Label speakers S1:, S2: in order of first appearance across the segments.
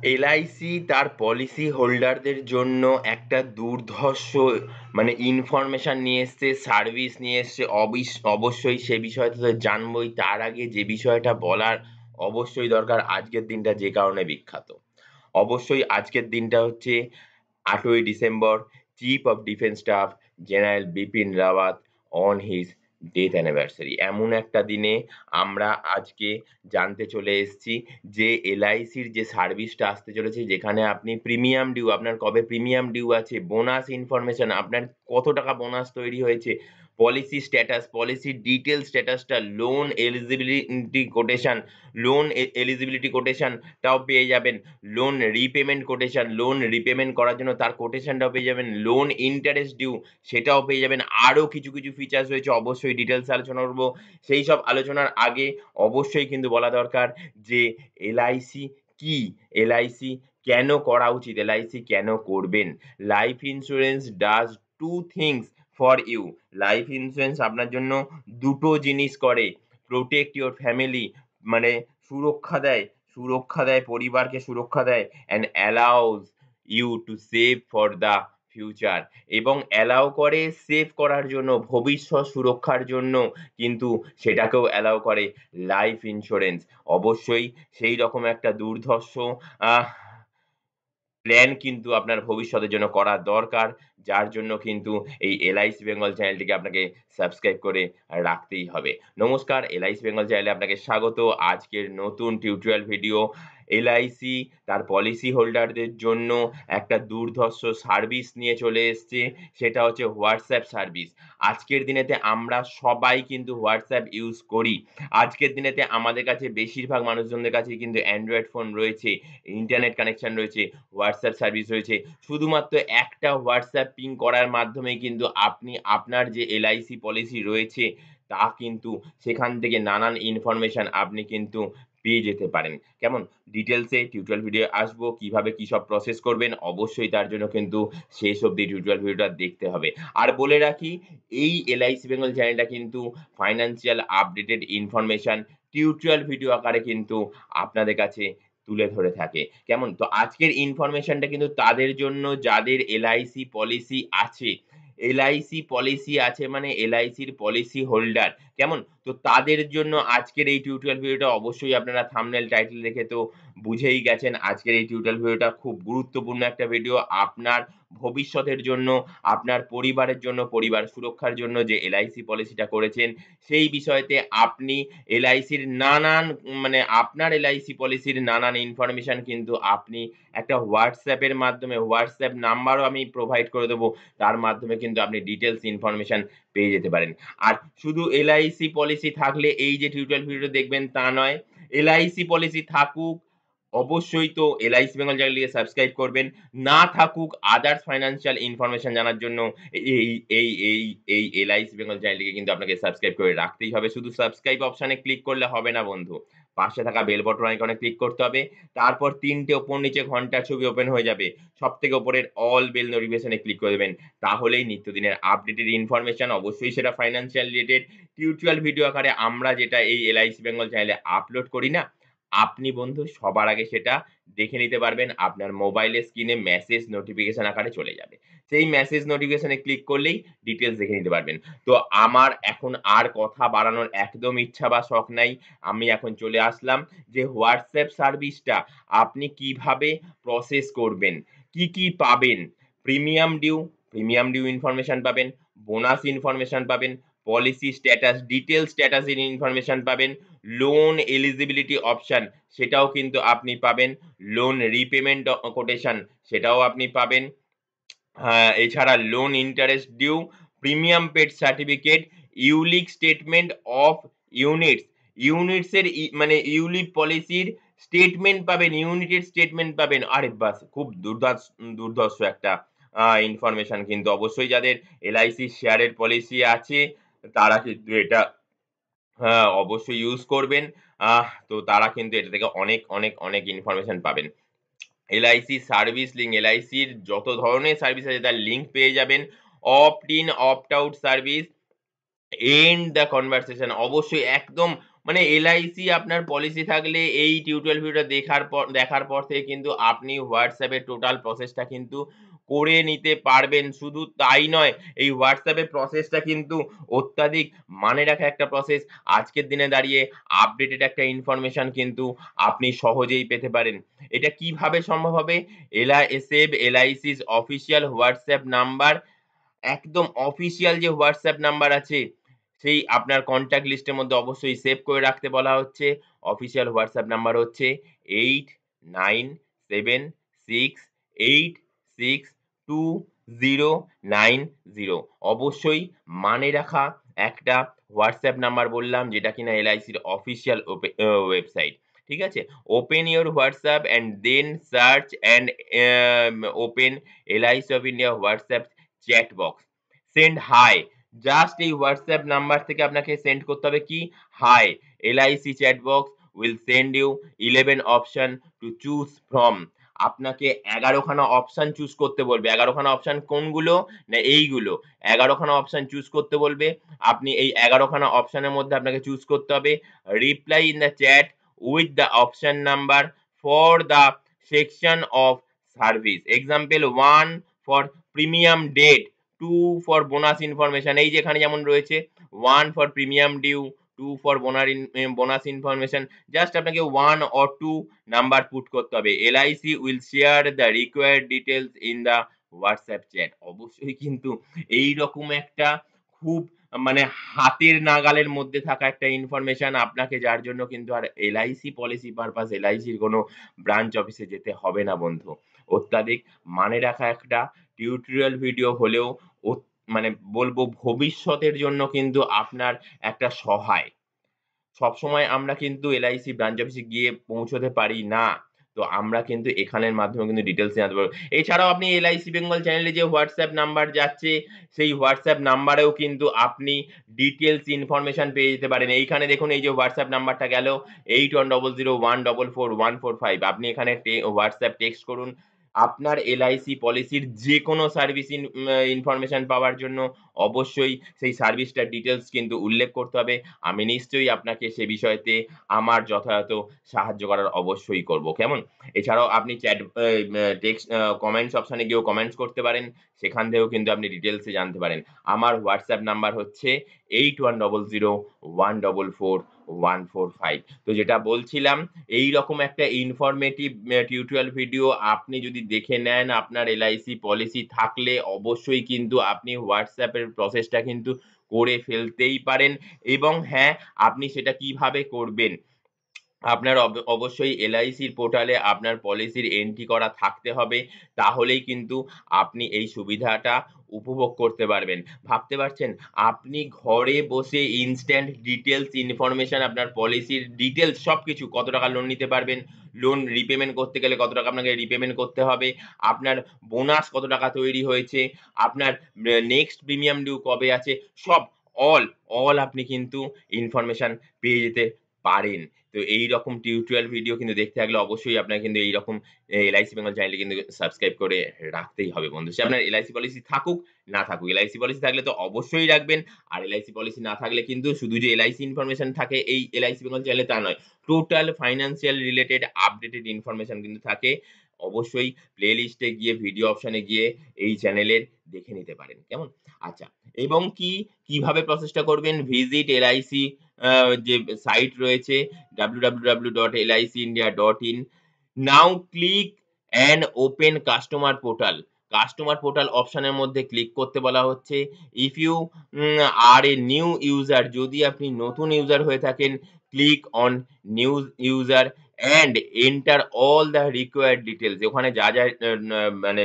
S1: LIC তার policy হোল্ডারদের জন্য একটা দুর্ধর্ষ ইনফরমেশন নিয়ে এসছে, সার্ভিস নিয়ে এসছে। অবশ্যই সে বিষয়টা তো জানবোই। তার আগে যে বিষয়টা বলার অবশ্যই দরকার, আজকের দিনটা যে কারণে বিখ্যাত। অবশ্যই আজকের দিনটা হচ্ছে ৮ই December, chief of defence staff general Bipin Rawat on his death anniversary. এমন একটা দিনে আমরা আজকে জানতে চলে এসেছি যে এলআইসির যে সার্ভিসটা আসতে চলেছে, যেখানে আপনি প্রিমিয়াম ডিউ, আপনার কবে প্রিমিয়াম ডিউ আছে, বোনাস ইনফরমেশন, আপনার কত টাকা বোনাস তৈরি হয়েছে, পলিসি স্ট্যাটাস, পলিসির ডিটেইলস স্ট্যাটাসটা, লোন এলিজিবিলিটি কোটেশনটাও পেয়ে যাবেন। লোন রিপেমেন্ট করার জন্য তার কোটেশনটাও পেয়ে যাবেন। লোন ইন্টারেস্ট ডিউ সেটাও পেয়ে যাবেন। আরো কিছু কিছু ফিচার্স রয়েছে, অবশ্যই ডিটেলস আলোচনা করবো। সেই সব আলোচনার আগে অবশ্যই কিন্তু বলা দরকার যে এলআইসি কি, এলআইসি কেন করা উচিত, এলআইসি কেন করবেন। Life insurance does two things for you. Life insurance আপনার জন্য দুটো জিনিস করে। প্রোটেক্ট ইউর ফ্যামিলি, মানে সুরক্ষা দেয়, পরিবারকে সুরক্ষা দেয়, and allows you to save for the future, এবং অ্যালাউ করে সেভ করার জন্য, ভবিষ্যৎ সুরক্ষার জন্য কিন্তু সেটাকেও অ্যালাউ করে লাইফ ইন্স্যুরেন্স। অবশ্যই সেই রকম একটা দুর্ধর্ষ আহ প্ল্যান কিন্তু আপনার ভবিষ্যতের জন্য করা দরকার। যার জন্য কিন্তু এই এলআইসি বেঙ্গল চ্যানেলটিকে আপনাকে সাবস্ক্রাইব করে রাখতেই হবে। নমস্কার, এলআইসি বেঙ্গল চ্যানেলে আপনাকে স্বাগত। আজকের নতুন টিউটোরিয়াল ভিডিও, এলআইসি তার পলিসি হোল্ডারদের জন্য একটা দুর্ধর্ষ সার্ভিস নিয়ে চলে এসছে। সেটা হচ্ছে হোয়াটসঅ্যাপ সার্ভিস। আজকের দিনেতে আমরা সবাই কিন্তু হোয়াটসঅ্যাপ ইউজ করি। আজকের দিনেতে আমাদের কাছে বেশিরভাগ মানুষজনদের কাছেই কিন্তু অ্যান্ড্রয়েড ফোন রয়েছে, ইন্টারনেট কানেকশন রয়েছে, হোয়াটসঅ্যাপ সার্ভিস রয়েছে। শুধুমাত্র একটা হোয়াটসঅ্যাপ পিং করার মাধ্যমেই কিন্তু আপনি আপনার যে এলআইসি পলিসি রয়েছে তা কিন্তু সেখান থেকে নানান ইনফরমেশন আপনি কিন্তু পেয়ে যেতে পারেন। কেমন? ডিটেইলসে টিউটোরিয়াল ভিডিও আসবো। কিভাবে কি সব প্রসেস করবেন অবশ্যই তার জন্য কিন্তু শেষ অবধি টিউটোরিয়াল ভিডিওটা দেখতে হবে। আর বলে রাখি, এই এলআইসি বেঙ্গল চ্যানেলটা কিন্তু financial updated information tutorial video আকারে কিন্তু আপনাদের কাছে তুলে ধরে থাকে। কেমন? তো আজকের ইনফরমেশনটা কিন্তু তাদের জন্য যাদের এলআইসি পলিসি আছে। এলআইসি পলিসি আছে মানে এলআইসির পলিসি হোল্ডার। কেমন? তো তাদের জন্য আজকের এই টিউটোরিয়াল ভিডিওটা, অবশ্যই আপনারা থাম্বনেল টাইটেল দেখে তো বুঝেই গেছেন আজকের এই টিউটোরিয়াল ভিডিওটা খুব গুরুত্বপূর্ণ একটা ভিডিও। আপনার ভবিষ্যতের জন্য, আপনার পরিবারের জন্য, পরিবার সুরক্ষার জন্য যে এলআইসি পলিসিটা করেছেন, সেই বিষয়তে আপনি এলআইসির নানান আপনার এলআইসি পলিসির নানান ইনফরমেশন কিন্তু আপনি একটা WhatsApp এর মাধ্যমে, WhatsApp নাম্বারও আমি প্রোভাইড করে দেবো। তার মাধ্যমে কিন্তু আপনি ডিটেইলস ইনফরমেশন পেয়ে যেতে পারেন। আর শুধু এলআইসি পলিসি থাকলে এই যে টিউটোরিয়াল ভিডিও দেখবেন তা নয়। এলআইসি পলিসি থাকুক, অবশ্যই তো এলআইসি বেঙ্গল চ্যানেলটিকে সাবস্ক্রাইব করবেন। না থাকুক, আদার্স ফাইন্যান্সিয়াল ইনফরমেশন জানার জন্য এই এই এলআইসি বেঙ্গল চ্যানেলটিকে কিন্তু আপনাকে সাবস্ক্রাইব করে রাখতেই হবে। শুধু সাবস্ক্রাইব অপশনে ক্লিক করলে হবে না বন্ধু। পাশে থাকা বেল বটন আইকনে ক্লিক করতে হবে। তারপর ৩ টে উপর নিচে ঘন্টার ছবি ওপেন হয়ে যাবে। সবথেকে উপরের অল বেল নোটিফিকেশন এ ক্লিক করে দেবেন। তাহলেই নিত্যদিনের আপডেটেড ইনফরমেশন, অবশ্যই সেটা ফাইন্যান্সিয়াল রিলেটেড, টিউটোরিয়াল ভিডিও আকারে আমরা যেটা এই এলআইসি বেঙ্গল চ্যানেলে আপলোড করি না, আপনি বন্ধু সবার আগে সেটা দেখে নিতে পারবেন। আপনার মোবাইলের স্ক্রিনে মেসেজ নোটিফিকেশন আকারে চলে যাবে। সেই মেসেজ নোটিফিকেশন এ ক্লিক করলেই ডিটেইলস দেখে নিতে পারবেন। তো আমার এখন আর কথা বাড়ানোর একদম ইচ্ছা বা শখ নাই। আমি এখন চলে আসলাম যে WhatsApp সার্ভিসটা আপনি কিভাবে প্রসেস করবেন, কি পাবেন। প্রিমিয়াম ডিউ ইনফরমেশন পাবেন, বোনাস ইনফরমেশন পাবেন, পলিসি স্ট্যাটাস, স্ট্যাটাস এর ইনফরমেশন পাবেন, লোন এলিজিবিলিটি অপশন সেটাও কিন্তু আপনি পাবেন, লোন রিপেমেন্ট কোটেশন সেটাও আপনি পাবেন। এছাড়া loan interest due, premium paid certificate, ULIP statement of units, units এর ইউলিক পলিসির স্টেটমেন্ট পাবেন, ইউনিটের স্টেটমেন্ট পাবেন। আরে বাস! খুব দুর্ধর্ষ একটা ইনফরমেশন কিন্তু অবশ্যই যাদের এলআইসি শেয়ারের পলিসি আছে তারা কিন্তু এটা অবশ্যই ইউজ করবেন। তো তারা কিন্তু এটা থেকে অনেক ইনফরমেশন পাবেন। এলআইসি সার্ভিস লিঙ্ক, এলআইসির যত ধরনের সার্ভিস আছে তার লিঙ্ক পেয়ে যাবেন। Opt in, opt out service, end the conversation, অবশ্যই একদম মানে এলআইসি আপনার পলিসি থাকলে এই টিউটোরিয়াল ভিডিওটা দেখার পর থেকে কিন্তু আপনি হোয়াটসঅ্যাপ এর টোটাল প্রসেসটা কিন্তু করে নিতে পারবেন। শুধু তাই নয়, এই হোয়াটসঅ্যাপ এর প্রসেসটা কিন্তু অত্যাধিক মানে রাখা একটা প্রসেস। আজকের দিনে দাঁড়িয়ে আপডেটেড একটা ইনফরমেশন কিন্তু আপনি সহজেই পেতে পারেন। এটা কিভাবে সম্ভব হবে? সেভ এলআইসিস অফিসিয়াল হোয়াটসঅ্যাপ নাম্বার, একদম অফিসিয়াল যে হোয়াটসঅ্যাপ নাম্বার আছে, সেই আপনার কনট্যাক্ট লিস্টের মধ্যে অবশ্যই সেভ করে রাখতে বলা হচ্ছে। অফিসিয়াল হোয়াটসঅ্যাপ নাম্বার হচ্ছে 8976862090। অবশ্যই মানে রাখা একটা হোয়াটসঅ্যাপ নাম্বার বললাম, যেটা কিনা এলআইসির অফিসিয়াল ওয়েবসাইট। ঠিক আছে? Open your WhatsApp and then search and open LIC of India WhatsApp chat box. Send hi. Just এই হোয়াটসঅ্যাপ নাম্বার থেকে আপনাকে সেন্ড করতে হবে কি? Hi. LIC chat box will send you 11 option to choose from. আপনাকে 11 খানা option choose করতে বলবে। 11 খানা অপশন কোনগুলো? না এইগুলো। 11 খানা অপশন চুজ করতে বলবে। আপনি এই 11 খানা অপশনের মধ্যে আপনাকে চুজ করতে হবে reply in the chat with the option number for the section of service. Example 1 for premium date, 2 for bonus information. এই যে এখানে যেমন রয়েছে 1 for premium due, 2 for bonus information. Just আপনাকে 1 or 2 নাম্বার পুট করতে হবে। LIC will share the required details in the WhatsApp chat. অবশ্যই কিন্তু এইরকম একটা খুব মানে হাতের নাগালের মধ্যে থাকা একটা ইনফরমেশন আপনাকে, যার জন্য কিন্তু আর এলআইসি পলিসি পারপাস এলআইসির কোনো ব্রাঞ্চ অফিসে যেতে হবে না বন্ধু। অত্যাধিক মানে রাখা একটা টিউটোরিয়াল ভিডিও হলেও মানে বলবো ভবিষ্যতের জন্য কিন্তু আপনার একটা সহায়। সবসময় আমরা কিন্তু এলআইসি ব্রাঞ্চ অফিসে গিয়ে পৌঁছতে পারি না। তো আমরা কিন্তু এখানের মাধ্যমে কিন্তু ডিটেইলস জানতে পারবো। এছাড়াও আপনি এলআইসি বেঙ্গল চ্যানেলে যে হোয়াটসঅ্যাপ নাম্বার যাচ্ছে, সেই হোয়াটসঅ্যাপ নাম্বারেও কিন্তু আপনি ডিটেইলস ইনফরমেশন পেয়ে যেতে পারেন। এইখানে দেখুন, এই যে হোয়াটসঅ্যাপ নাম্বারটা গেল 8100144145। আপনি এখানে হোয়াটসঅ্যাপ টেক্সট করুন। আপনার এলআইসি পলিসির যেকোনো সার্ভিস ইনফরমেশন পাওয়ার জন্য অবশ্যই সেই সার্ভিসটার ডিটেইলস কিন্তু উল্লেখ করতে হবে। আমি নিশ্চয়ই আপনাকে সে বিষয়তে আমার যথাযথ সাহায্য করার অবশ্যই করব। কেমন? এছাড়াও আপনি চ্যাট আ ম্যা টেক্সট কমেন্টস অপশনে গিয়েও কমেন্টস করতে পারেন। সেখান থেকেও কিন্তু আপনি ডিটেইলস এ জানতে পারেন। আমার হোয়াটসঅ্যাপ নাম্বার হচ্ছে 8100144145। তো যেটা বলছিলাম, এইরকম একটা ইনফরমেটিভ টিউটোরিয়াল ভিডিও আপনি যদি দেখে নেন, আপনার এলআইসি পলিসি থাকলে অবশ্যই কিন্তু আপনি হোয়াটসঅ্যাপ এর প্রসেসটা কিন্তু করে ফেলতেই পারেন। এবং হ্যাঁ, আপনি সেটা কিভাবে করবেন? আপনার অবশ্যই এলআইসির পোর্টালে আপনার পলিসির এন্ট্রি করা থাকতে হবে। তাহলেই কিন্তু আপনি এই সুবিধাটা উপভোগ করতে পারবেন। ভাবতে পারছেন? আপনি ঘরে বসে ইনস্ট্যান্ট ডিটেইলস ইনফরমেশন, আপনার পলিসির ডিটেইলস সবকিছু, কত টাকা লোন নিতে পারবেন, লোন রিপেমেন্ট করতে গেলে কত টাকা আপনাকে রিপেমেন্ট করতে হবে, আপনার বোনাস কত টাকা তৈরি হয়েছে, আপনার নেক্সট প্রিমিয়াম ডিউ কবে আছে, সব অল, অল আপনি কিন্তু ইনফরমেশন পেয়ে যেতে পারেন। তো এইরকম টিউটোরিয়াল ভিডিও কিন্তু দেখতে থাকলে অবশ্যই আপনার কিন্তু এইরকম এলআইসি বেঙ্গল চ্যানেলটি কিন্তু সাবস্ক্রাইব করে রাখতেই হবে বন্ধু। সে আপনার এলআইসি পলিসি থাকুক, না থাকুক। এলআইসি পলিসি থাকলে তো অবশ্যই রাখবেন। আর এলআইসি পলিসি না থাকলে কিন্তু শুধু যে এলআইসি ইনফরমেশন থাকে এই এলআইসি বেঙ্গল চ্যানেলে তা নয়। Total financial related updated information কিন্তু থাকে। অবশ্যই প্লেলিস্টে গিয়ে ভিডিও অপশনে গিয়ে এই চ্যানেলের দেখে নিতে পারেন। কেমন? আচ্ছা, এবং কিভাবে প্রসেসটা করবেন? ভিজিট এলআইসি যে সাইট রয়েছে www.liceindia.in। Now click and open customer portal. Customer portal অপশনের মধ্যে ক্লিক করতে বলা হচ্ছে। If you are a new user, যদি আপনি নতুন ইউজার হয়ে থাকেন, click on new user and enter all the required details. ওখানে যা মানে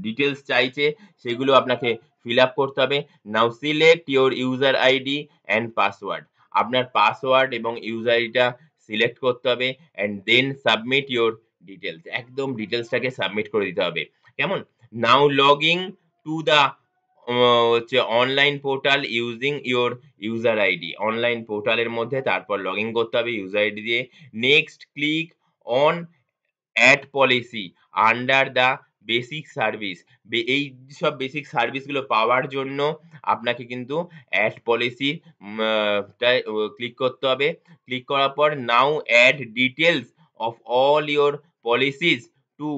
S1: ডিটেইলস চাইছে সেগুলো আপনাকে ফিল আপ করতে হবে। Now select your user ID and password. আপনার পাসওয়ার্ড এবং ইউজার আইডিটা সিলেক্ট করতে হবে and then submit your details. একদম ডিটেইলসটাকে সাবমিট করে দিতে হবে। কেমন? নাও লগিং টু দ্য হচ্ছে online portal using your user ID. Online পোর্টালের মধ্যে তারপর লগইন করতে হবে ইউজার আইডি দিয়ে। Next click on add policy under the basic service, এইসব বেসিক সার্ভিসগুলো পাওয়ার জন্য আপনাকে কিন্তু এড পলিসি টায় ক্লিক করতে হবে। ক্লিক করার পর now add details of all your policies to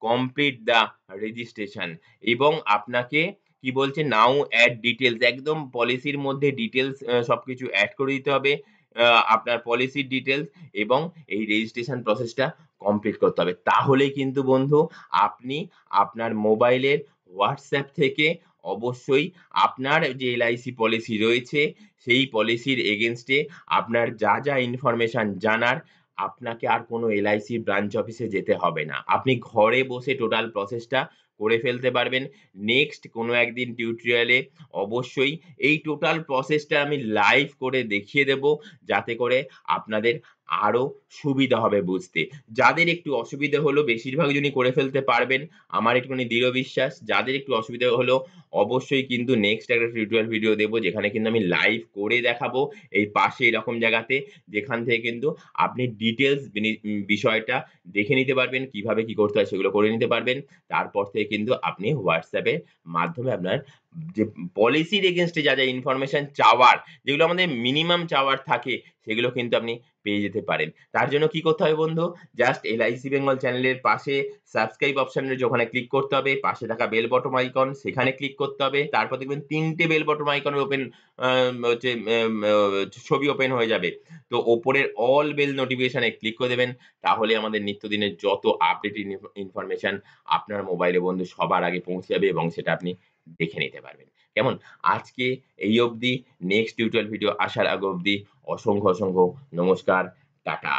S1: complete the registration, এবং আপনাকে কি বলছে, নাও এড ডিটেইলস, একদম পলিসির মধ্যে ডিটেইলস সবকিছু এড করে দিতে হবে। আ আপনার পলিসির ডিটেইলস এবং এই রেজিস্ট্রেশন প্রসেসটা কমপ্লিট করতে হবে। তাহলেই কিন্তু বন্ধু আপনি আপনার মোবাইলের WhatsApp থেকে অবশ্যই আপনার যে এলআইসি পলিসি রয়েছে, সেই পলিসির এগেইনস্ট এ আপনার যা ইনফরমেশন জানার, আপনাকে আর কোনো এলআইসি ব্রাঞ্চ অফিসে যেতে হবে না। আপনি ঘরে বসে টোটাল প্রসেসটা করে ফেলতে পারবেন। নেক্সট কোনো একদিন টিউটোরিয়ালে অবশ্যই এই টোটাল প্রসেসটা আমি লাইভ করে দেখিয়ে দেব, যাতে করে আপনাদের আরো সুবিধা হবে বুঝতে। যাদের একটু অসুবিধা হলো, বেশিরভাগ জনই করে ফেলতে পারবেন। আমার একটুখানি দৃঢ় বিশ্বাস। যাদের একটু অসুবিধা হলো, অবশ্যই কিন্তু নেক্সট একটা টিউটোরিয়াল ভিডিও দেব, যেখানে কিন্তু আমি লাইভ করে দেখাবো এই পাশে এরকম জায়গাতে, যেখান থেকে কিন্তু আপনি ডিটেইলস বিষয়টা দেখে নিতে পারবেন। কিভাবে কি করতে হয় সেগুলো করে নিতে পারবেন। তারপর থেকে কিন্তু আপনি WhatsApp এর মাধ্যমে আপনার যে পলিসির এগেইনস্ট এ যা ইনফরমেশন চাওয়ার, যেগুলো আমাদের মিনিমাম চাওয়ার থাকে, সেগুলো কিন্তু আপনি পেয়ে যেতে পারেন। তার জন্য কি করতে হবে বন্ধু? জাস্ট এলআইসি বেঙ্গল চ্যানেলের পাশে সাবস্ক্রাইব অপশন রয়েছে, ওখানে ক্লিক করতে হবে। পাশে থাকা বেল বটম আইকন, সেখানে ক্লিক করতে হবে। তারপর দেখবেন ৩ টে বেল বটম আইকনের ওপেন হচ্ছে ছবি ওপেন হয়ে যাবে। তো ওপরের অল বেল নোটিফিকেশন এ ক্লিক করে দেবেন। তাহলে আমাদের নিত্যদিনের যত আপডেট ইনফরমেশন আপনার মোবাইলে বন্ধু সবার আগে পৌঁছে যাবে, এবং সেটা আপনি দেখে নিতে পারবেন। কেমন? আজকে এই অবধি। নেক্সট টিউটোরিয়াল ভিডিও আসার আগে অবধি অসংখ্য নমস্কার। টাটা।